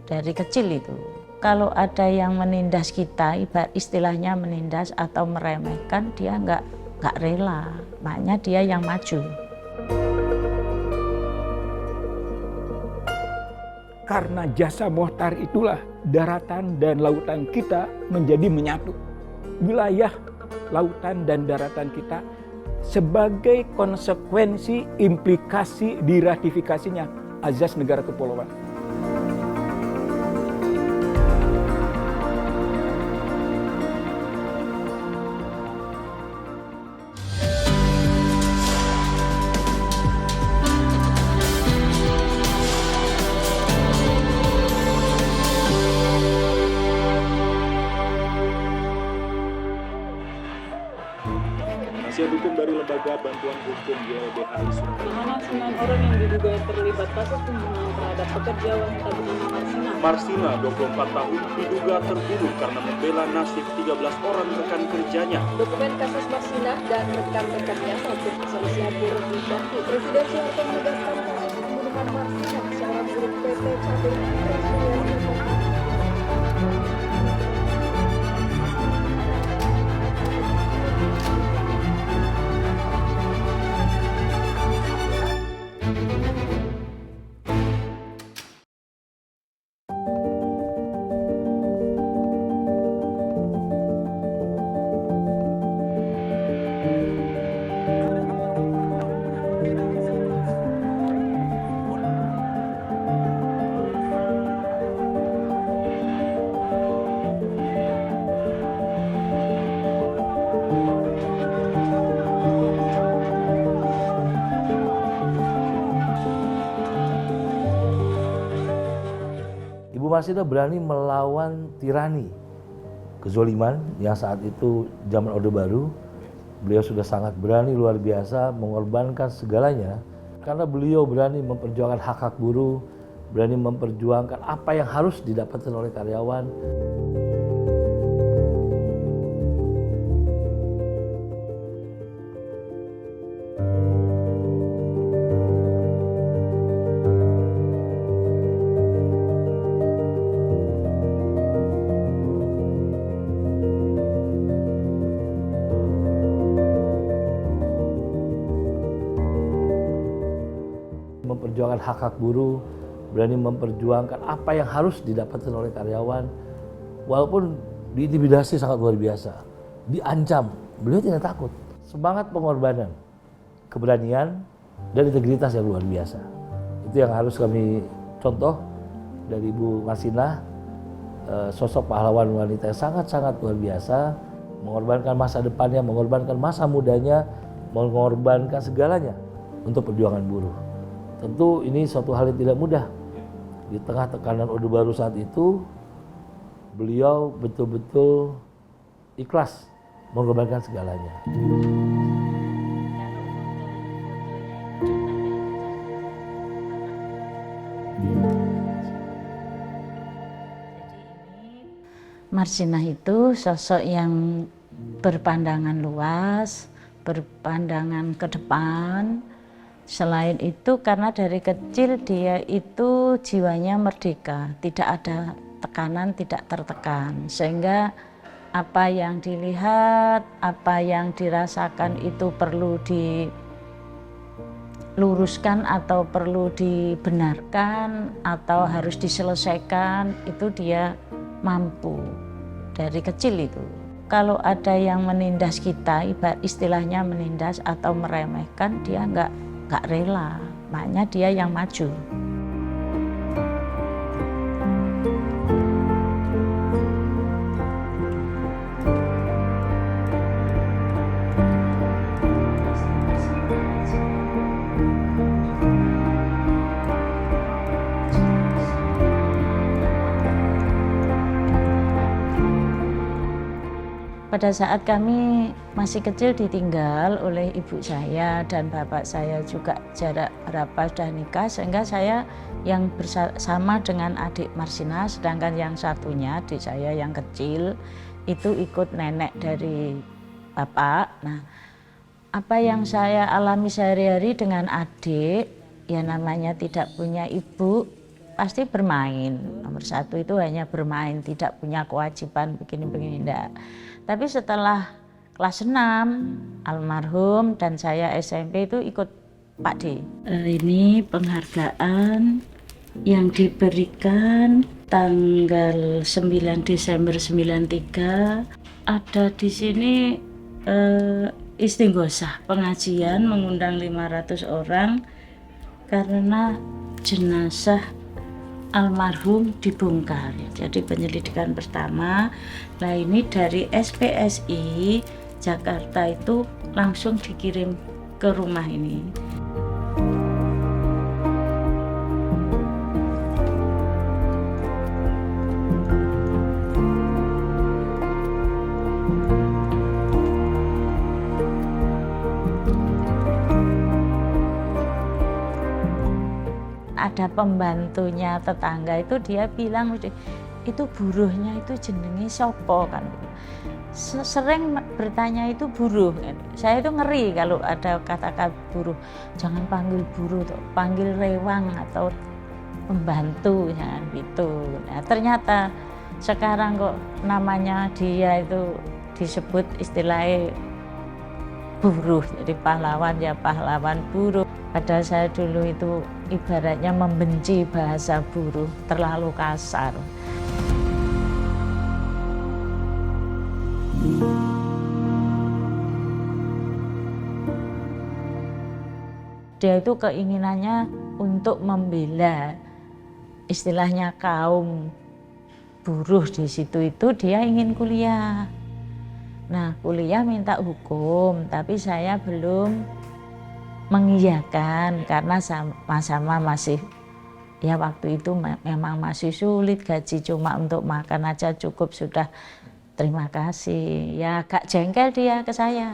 Dari kecil itu, kalau ada yang menindas kita, istilahnya menindas atau meremehkan, dia nggak rela, makanya dia yang maju. Karena jasa Mohtar itulah daratan dan lautan kita menjadi menyatu. Wilayah lautan dan daratan kita sebagai konsekuensi implikasi diratifikasinya Azas Negara Kepulauan. Penasihat hukum dari Lembaga Bantuan Hukum YLBHI Sumatera. Menahan 9 orang yang diduga terlibat kasus pembunuhan terhadap pekerja wanita bernama Marsina. Marsina, 24 tahun, diduga terbunuh karena membela nasib 13 orang rekan kerjanya. Dokumen kasus Marsina dan rekan-rekannya maupun perselisihan buruh di Bantu. Presiden Soeharto menegaskan kasus pembunuhan Marsina, seorang buruh PT Cabai Transmedia. Ibu Marsina berani melawan tirani, kezoliman yang saat itu zaman Orde Baru. Beliau sudah sangat berani, luar biasa, mengorbankan segalanya. Karena beliau berani memperjuangkan hak-hak buruh, berani memperjuangkan apa yang harus didapatkan oleh karyawan. Memperjuangkan hak-hak buruh, berani memperjuangkan apa yang harus didapatkan oleh karyawan. Walaupun diintimidasi sangat luar biasa, diancam, beliau tidak takut. Semangat pengorbanan, keberanian, dan integritas yang luar biasa. Itu yang harus kami contoh dari Ibu Marsina, sosok pahlawan wanita yang sangat-sangat luar biasa, mengorbankan masa depannya, mengorbankan masa mudanya, mengorbankan segalanya untuk perjuangan buruh. Tentu ini suatu hal yang tidak mudah. Di tengah tekanan Orde Baru saat itu, beliau betul-betul ikhlas mengorbankan segalanya. Marsina itu sosok yang berpandangan luas, berpandangan ke depan. Selain itu, karena dari kecil dia itu jiwanya merdeka, tidak ada tekanan, tidak tertekan. Sehingga apa yang dilihat, apa yang dirasakan itu perlu diluruskan atau perlu dibenarkan atau harus diselesaikan, itu dia mampu dari kecil itu. Kalau ada yang menindas kita, istilahnya menindas atau meremehkan, dia nggak rela, makanya dia yang maju. Pada saat kami masih kecil ditinggal oleh ibu saya dan bapak saya juga jarak berapa sudah nikah, sehingga saya yang bersama dengan adik Marsina, sedangkan yang satunya adik saya yang kecil itu ikut nenek dari bapak. Nah, Apa yang saya alami sehari-hari dengan adik, ya namanya tidak punya ibu, pasti bermain. Nomor satu itu hanya bermain, tidak punya kewajiban begini-begini, enggak. Tapi setelah kelas 6, almarhum dan saya SMP itu ikut Pak D. Ini penghargaan yang diberikan tanggal 9 Desember 93. Ada di sini istighosah pengajian mengundang 500 orang karena jenazah almarhum dibongkar. Jadi penyelidikan pertama. Nah ini dari SPSI Jakarta itu langsung dikirim ke rumah ini. Ada pembantunya tetangga itu dia bilang itu buruhnya itu jenenge sopo kan. Sering bertanya itu buruh. Saya itu ngeri kalau ada kata-kata buruh. Jangan panggil buruh, panggil rewang atau pembantu jangan gitu. Nah, ternyata sekarang kok namanya dia itu disebut istilahnya buruh. Jadi pahlawan ya pahlawan buruh. Padahal saya dulu itu ibaratnya membenci bahasa buruh, terlalu kasar. Dia itu keinginannya untuk membela istilahnya kaum buruh di situ itu dia ingin kuliah. Nah, kuliah minta hukum, tapi saya belum mengiyakan karena sama-sama masih ya waktu itu memang masih sulit, gaji cuma untuk makan aja cukup sudah terima kasih. Ya agak jengkel dia ke saya.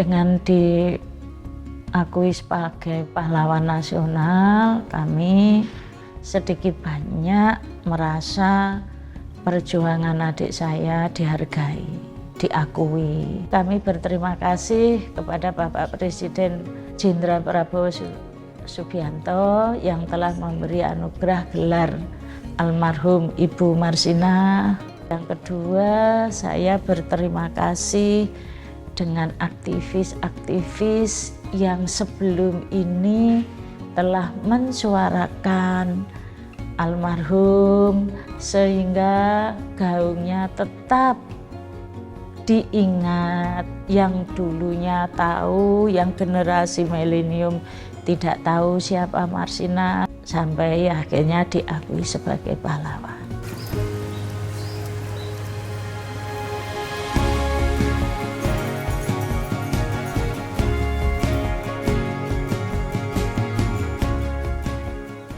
Dengan diakui sebagai pahlawan nasional, kami sedikit banyak merasa perjuangan adik saya dihargai, diakui. Kami berterima kasih kepada Bapak Presiden Jenderal Prabowo Subianto yang telah memberi anugerah gelar almarhum Ibu Marsina. Yang kedua, saya berterima kasih dengan aktivis-aktivis yang sebelum ini telah mensuarakan almarhum sehingga gaungnya tetap diingat. Yang dulunya tahu, yang generasi milenium tidak tahu siapa Marsina, sampai akhirnya diakui sebagai pahlawan.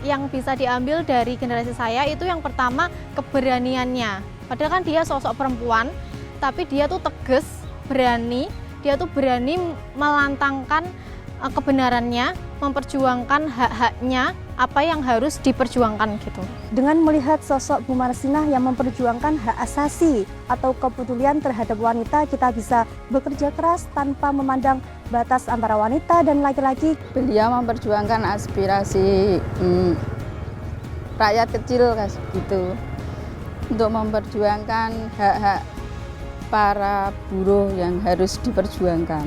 Yang bisa diambil dari generasi saya itu yang pertama keberaniannya. Padahal kan dia sosok perempuan, tapi dia tuh tegas, berani, dia tuh berani melantangkan kebenarannya, memperjuangkan hak-haknya, apa yang harus diperjuangkan gitu. Dengan melihat sosok Bu Marsinah yang memperjuangkan hak asasi atau kepedulian terhadap wanita, kita bisa bekerja keras tanpa memandang batas antara wanita dan laki-laki. Beliau memperjuangkan aspirasi rakyat kecil gitu, untuk memperjuangkan hak-hak para buruh yang harus diperjuangkan.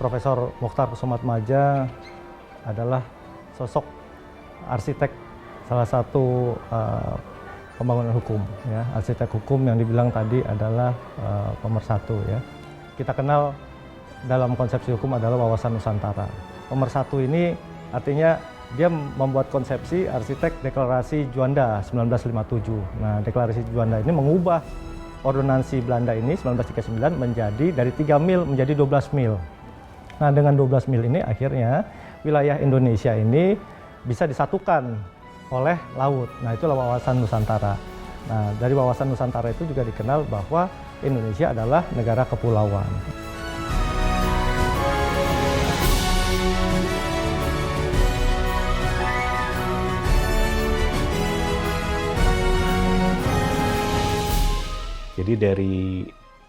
Profesor Mokhtar Kusumatmadja adalah sosok arsitek salah satu pembangunan hukum, ya, arsitek hukum yang dibilang tadi adalah pemersatu, ya. Kita kenal dalam konsepsi hukum adalah wawasan Nusantara. Pemersatu ini artinya dia membuat konsepsi arsitek deklarasi Juanda 1957. Nah, deklarasi Juanda ini mengubah ordonansi Belanda ini 1939 menjadi dari 3 mil menjadi 12 mil. Nah, dengan 12 mil ini akhirnya wilayah Indonesia ini bisa disatukan oleh laut. Nah, itulah wawasan Nusantara. Nah, dari wawasan Nusantara itu juga dikenal bahwa Indonesia adalah negara kepulauan. Jadi dari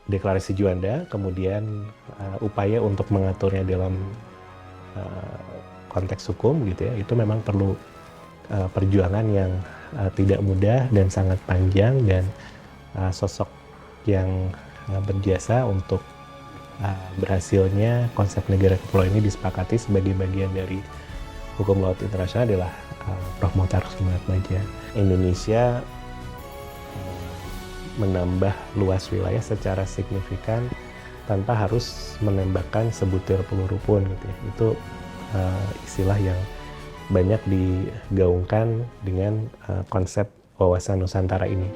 deklarasi Juanda, kemudian upaya untuk mengaturnya dalam konteks hukum gitu ya, itu memang perlu perjuangan yang tidak mudah dan sangat panjang, dan sosok yang berjasa untuk berhasilnya konsep negara kepulauan ini disepakati sebagai bagian dari hukum laut internasional adalah Prof. Mokhtar Kusumatmadja. Indonesia menambah luas wilayah secara signifikan tanpa harus menembakkan sebutir peluru pun gitu ya. Itu istilah yang banyak digaungkan dengan konsep wawasan Nusantara ini.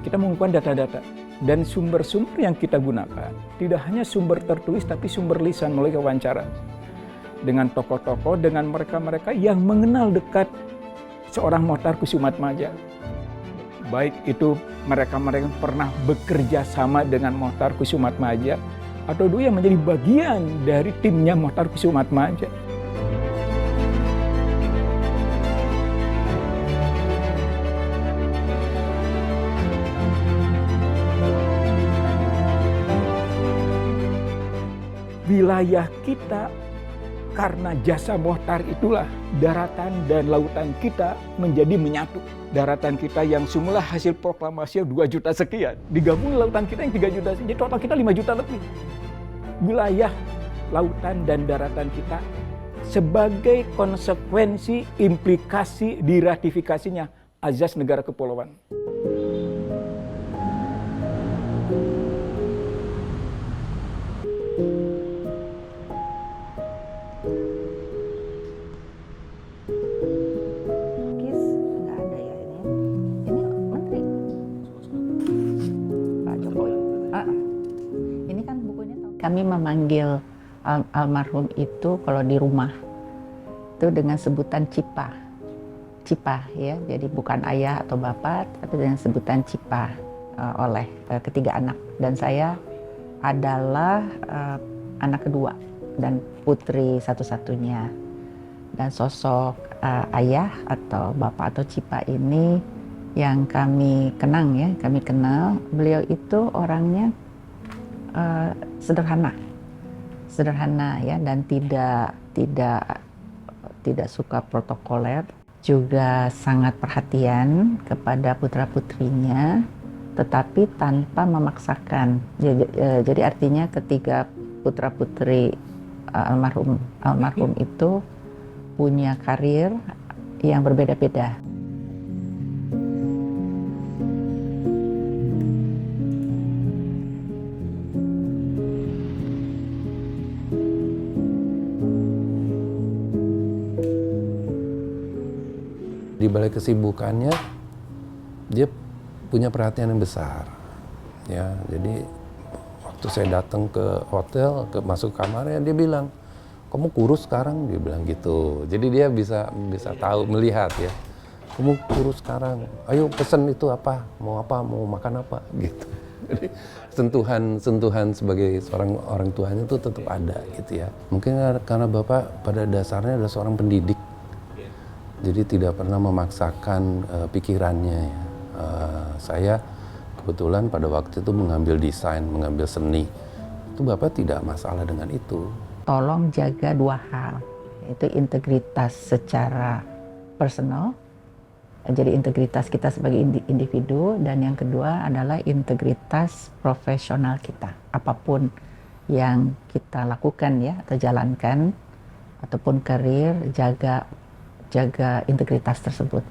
Kita mengumpulkan data-data dan sumber-sumber yang kita gunakan tidak hanya sumber tertulis tapi sumber lisan melalui wawancara dengan tokoh-tokoh, dengan mereka-mereka yang mengenal dekat seorang Mokhtar Kusumatmadja. Baik itu mereka-mereka yang pernah bekerja sama dengan Mokhtar Kusumatmadja atau dulu yang menjadi bagian dari timnya Mokhtar Kusumatmadja. Wilayah kita karena jasa Mokhtar itulah daratan dan lautan kita menjadi menyatu. Daratan kita yang semula hasil proklamasi 2 juta sekian, digabung lautan kita yang 3 juta, jadi total kita 5 juta lebih. Wilayah lautan dan daratan kita sebagai konsekuensi implikasi diratifikasinya Azas Negara Kepulauan. Kami memanggil almarhum itu kalau di rumah itu dengan sebutan Cipa, Cipa ya, jadi bukan ayah atau bapak, tapi dengan sebutan Cipa oleh ketiga anak, dan saya adalah anak kedua dan putri satu-satunya. Dan sosok ayah atau bapak atau Cipa ini yang kami kenang ya, kami kenal, beliau itu orangnya sederhana ya, dan tidak suka protokoler, juga sangat perhatian kepada putra-putrinya, tetapi tanpa memaksakan. Jadi artinya ketika putra-putri almarhum itu punya karir yang berbeda-beda. Di balik kesibukannya, dia punya perhatian yang besar. Ya, jadi waktu saya datang ke hotel, masuk kamarnya, dia bilang, "Kamu kurus sekarang?" Dia bilang gitu. Jadi dia bisa tahu, melihat ya. "Kamu kurus sekarang. Ayo pesen itu apa? Mau makan apa?" Gitu. Jadi sentuhan sebagai seorang orang tuanya itu tetap ada gitu ya. Mungkin karena Bapak pada dasarnya adalah seorang pendidik. Jadi tidak pernah memaksakan pikirannya ya. saya kebetulan pada waktu itu mengambil desain, mengambil seni. Itu Bapak tidak masalah dengan itu. Tolong jaga dua hal, yaitu integritas secara personal, jadi integritas kita sebagai individu, dan yang kedua adalah integritas profesional kita. Apapun yang kita lakukan ya, atau jalankan, ataupun karir, jaga integritas tersebut.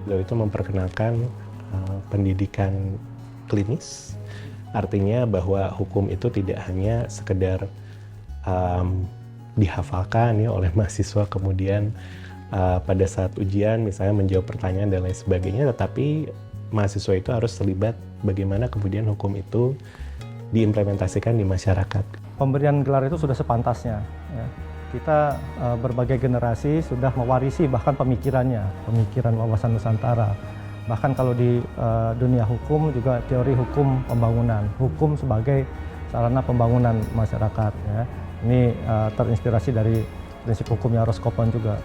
Beliau itu memperkenalkan pendidikan klinis, artinya bahwa hukum itu tidak hanya sekedar dihafalkan ya oleh mahasiswa, kemudian pada saat ujian misalnya menjawab pertanyaan dan lain sebagainya, tetapi mahasiswa itu harus terlibat bagaimana kemudian hukum itu diimplementasikan di masyarakat. Pemberian gelar itu sudah sepantasnya. Ya. Kita berbagai generasi sudah mewarisi bahkan pemikiran wawasan Nusantara. Bahkan kalau di dunia hukum juga teori hukum pembangunan, hukum sebagai sarana pembangunan masyarakat. Ya. Ini terinspirasi dari prinsip hukumnya Roscommon juga,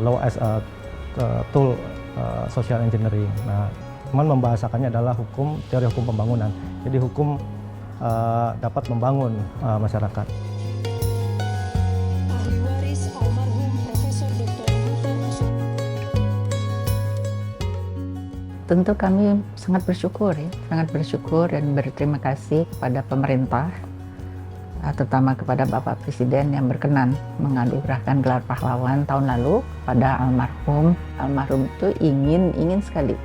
law as a tool social engineering. Nah, teman membahasakannya adalah teori hukum pembangunan. Jadi hukum dapat membangun masyarakat. Tentu kami sangat bersyukur dan berterima kasih kepada pemerintah, terutama kepada Bapak Presiden yang berkenan menganugerahkan gelar pahlawan tahun lalu pada almarhum. Almarhum itu ingin sekali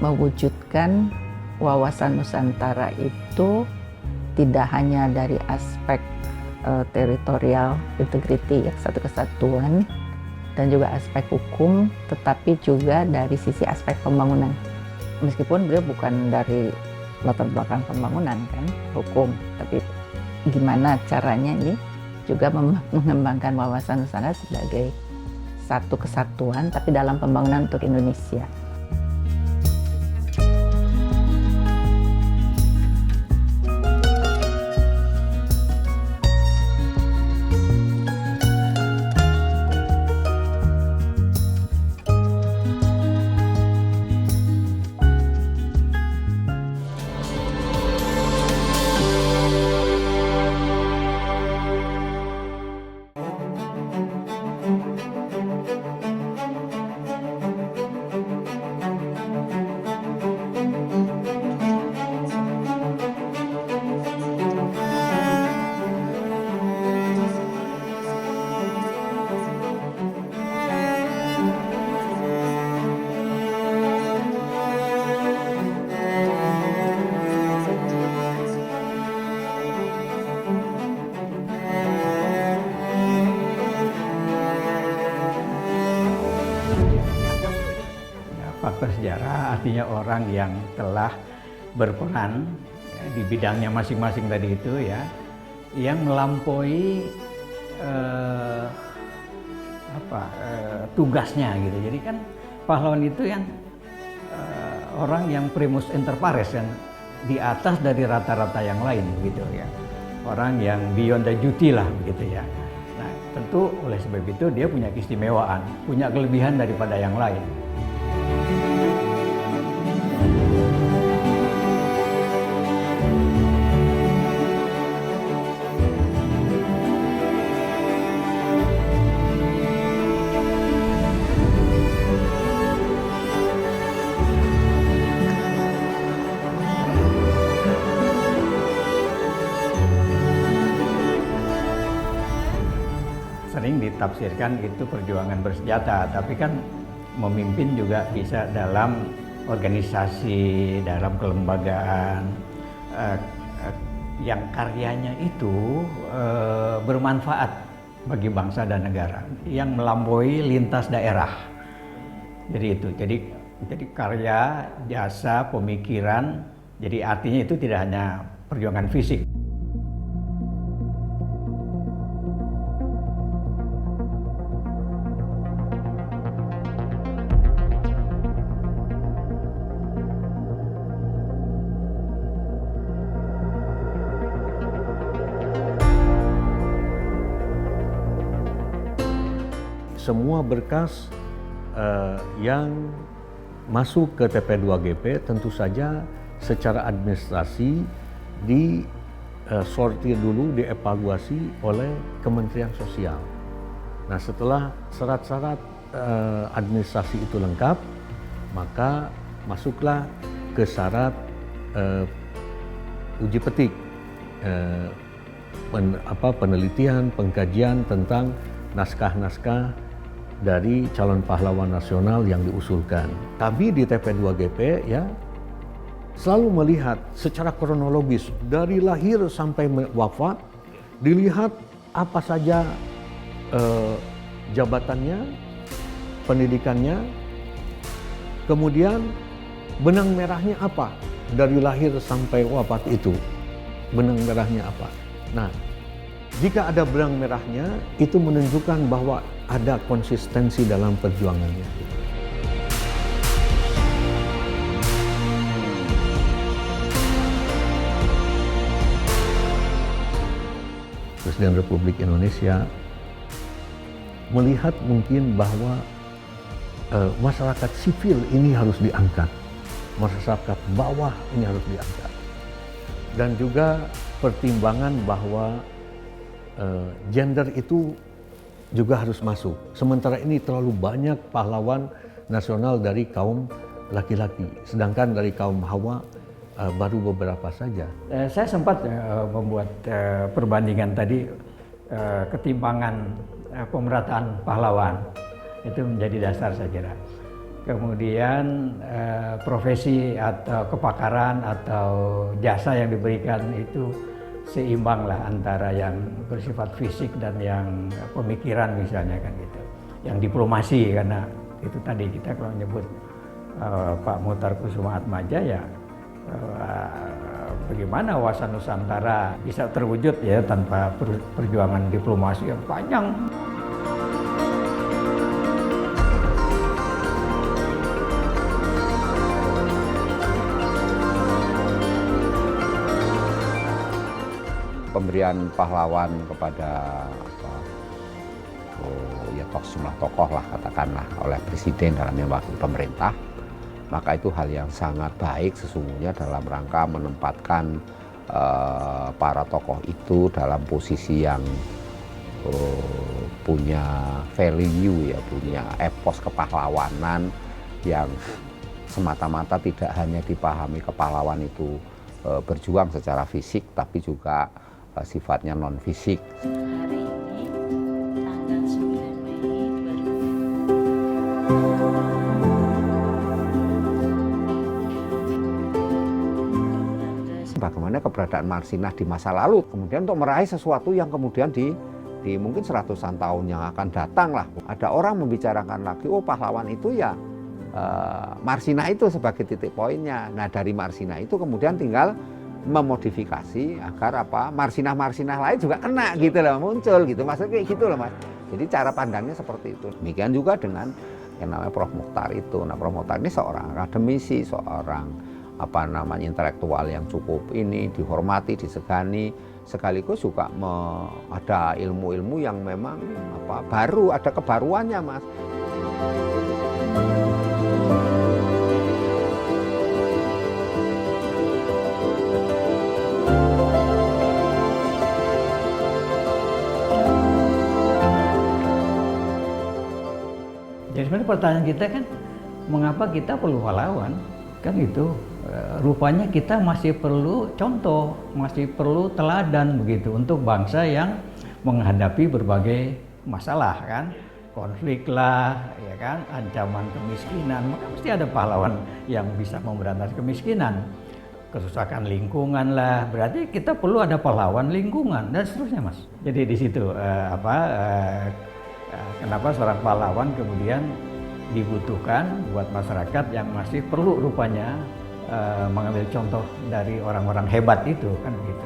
mewujudkan wawasan Nusantara itu tidak hanya dari aspek teritorial integrity, satu kesatuan, dan juga aspek hukum, tetapi juga dari sisi aspek pembangunan. Meskipun beliau bukan dari latar belakang pembangunan kan, hukum, tapi gimana caranya ini juga mengembangkan wawasan Nusantara sebagai satu kesatuan, tapi dalam pembangunan untuk Indonesia. Faktor sejarah artinya orang yang telah berperan ya, di bidangnya masing-masing tadi itu ya, yang melampaui tugasnya gitu. Jadi kan pahlawan itu yang orang yang primus inter pares, yang di atas dari rata-rata yang lain gitu ya. Orang yang beyond the duty lah begitu ya. Nah, tentu oleh sebab itu dia punya keistimewaan, punya kelebihan daripada yang lain. Sering ditafsirkan itu perjuangan bersenjata, tapi kan memimpin juga bisa dalam organisasi, dalam kelembagaan, yang karyanya itu bermanfaat bagi bangsa dan negara, yang melampaui lintas daerah. Jadi itu, jadi karya, jasa, pemikiran. Jadi artinya itu tidak hanya perjuangan fisik. Semua berkas yang masuk ke TP2GP tentu saja secara administrasi disortir dulu, dievaluasi oleh Kementerian Sosial. Nah, setelah syarat-syarat administrasi itu lengkap, maka masuklah ke syarat uji petik, penelitian, pengkajian tentang naskah-naskah dari calon pahlawan nasional yang diusulkan. Kami di TP2GP ya selalu melihat secara kronologis dari lahir sampai wafat, dilihat apa saja jabatannya, pendidikannya, kemudian benang merahnya apa dari lahir sampai wafat itu, benang merahnya apa. Nah, jika ada benang merahnya, itu menunjukkan bahwa ada konsistensi dalam perjuangannya. Presiden Republik Indonesia melihat mungkin bahwa masyarakat sipil ini harus diangkat, masyarakat bawah ini harus diangkat, dan juga pertimbangan bahwa gender itu juga harus masuk. Sementara ini terlalu banyak pahlawan nasional dari kaum laki-laki, sedangkan dari kaum Hawa baru beberapa saja. Saya sempat membuat perbandingan tadi, ketimpangan pemerataan pahlawan itu menjadi dasar saya kira. Kemudian profesi atau kepakaran atau jasa yang diberikan itu seimbang lah antara yang bersifat fisik dan yang pemikiran misalnya kan gitu. Yang diplomasi, karena itu tadi kita kalau menyebut Pak Muhtar Kusumaatmadja ya bagaimana wawasan Nusantara bisa terwujud ya tanpa perjuangan diplomasi yang panjang. Pemberian pahlawan kepada sejumlah tokoh lah katakanlah oleh presiden dalam mewakili pemerintah, maka itu hal yang sangat baik sesungguhnya dalam rangka menempatkan para tokoh itu dalam posisi yang punya value ya, punya epos kepahlawanan yang semata-mata tidak hanya dipahami kepahlawan itu berjuang secara fisik tapi juga sifatnya non fisik. Hari ini tanggal 9 Mei 2020. Bagaimana keberadaan Marsinah di masa lalu, kemudian untuk meraih sesuatu yang kemudian di mungkin seratusan tahun yang akan datang lah. Ada orang membicarakan lagi, oh pahlawan itu ya Marsinah itu sebagai titik poinnya. Nah dari Marsinah itu kemudian tinggal memodifikasi agar Marsinah-Marsinah lain juga kena gitu loh, muncul gitu, maksudnya kayak gitu loh Mas. Jadi cara pandangnya seperti itu. Demikian juga dengan yang namanya Prof. Muchtar itu. Nah Prof. Muchtar ini seorang akademisi, seorang intelektual yang cukup dihormati, disegani, sekaligus juga ada ilmu-ilmu yang memang baru, ada kebaruannya Mas. Jadi sebenarnya pertanyaan kita kan, mengapa kita perlu pahlawan? Kan itu, rupanya kita masih perlu contoh, masih perlu teladan begitu untuk bangsa yang menghadapi berbagai masalah kan, konflik lah, ya kan, ancaman kemiskinan, maka mesti ada pahlawan yang bisa memberantas kemiskinan. kerusakan lingkungan lah, berarti kita perlu ada pahlawan lingkungan dan seterusnya, Mas. Jadi di situ kenapa seorang pahlawan kemudian dibutuhkan buat masyarakat yang masih perlu rupanya mengambil contoh dari orang-orang hebat itu, kan begitu.